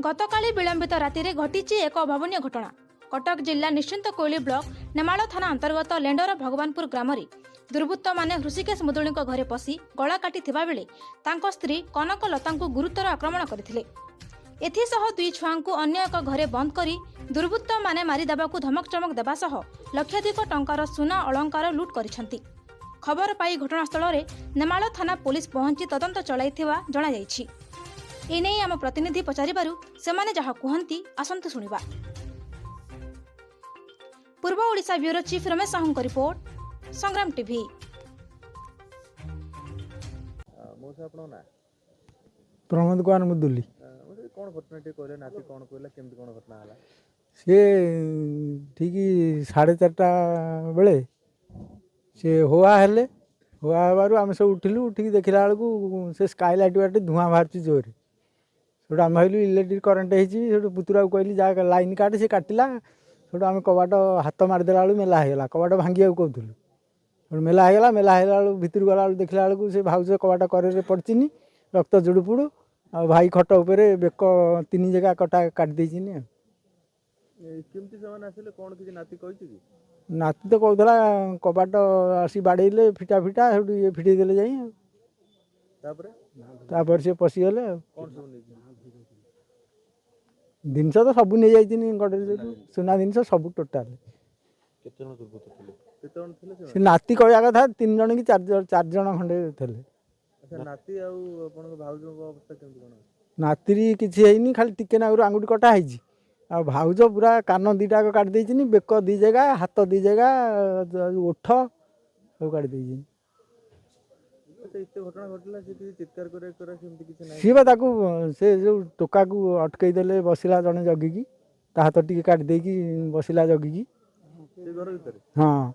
गतकाली विलंबित राति घटी एक अभावन घटना। कटक जिला निश्चिंत कोइली ब्लॉक नेमाल थाना अंतर्गत लेंडर भगवानपुर ग्राम में दुर्बृत्त माने ऋषिकेश मुदुली घरे पशि गला काटी बेले स्त्री कनक लता गुरुतर आक्रमण करथिले। एथिसह दुई छुआंकु अन्य एक घरे बंद करी दुर्बृत्त माने मारिदेबाकू धमक चमक देबा सह लक्षाधिक टंकार सुना अलंकार लुट करिसेंती। खबर पाई घटनास्थल में नेमाल थाना पुलिस पहुंची तदंत चलाइथिबा जणा जायछि। एने आम प्रतिनिधि पचारिबारु सेमाने जहा कुहंती आसंतु सुनिबा। पूर्व ओडिशा ब्यूरो चीफ रमेश साहू का रिपोर्ट, संग्राम टीवी। प्रमोद कुमार मुदुली। कौन घटना कहले नाती कौन कहला केमती कौन घटना हला? सी ठीक 4:30 बेले से हुआ हेले हुआ हेबारु आम सब उठिलु। उठिक देखला बेलू से स्काईलाइट बाटे धुआं बाहर जोर से आम भाई इलेक्ट्रिक करेन्ट हो पुतुरा कहली जा लाइन काट से काटिला। से आम कबाट हाथ मारिदेला बेलू मेला होगा कबाट भांगे कहूँ मेला होगा मेला होगा भितर गला देखला बेलू से भाउज कबाट करे पड़चिनी रक्त जुड़ुपुड़ आ भाई खट उपरे बेक 3 जगह कटा काट देनी। केमती से आसिले कौन किसी नाती कहिछि कि? नाती तो कहला कबाट आसी बाड़े फिटा फिटा ये फिटे देले जाई तापर से पशिगले। जिनस तो सब नहीं जाइए गडे सुना जिनस सब टोटाल से नाती कहवा कथा 3 जन कि 4 जन खंडे थे। नाती किसी है खाली टिके नागुर आंगुठी कटा है आ भाउज पूरा कान 2टा काट देनी बेक 2 जगह हाथ 2 जगह ओठ सब काट देनी। सी से जो टोका को अटकई देले बसिला जड़े जगिकी हाथ टी काट देकी बसिला जगिकी। हाँ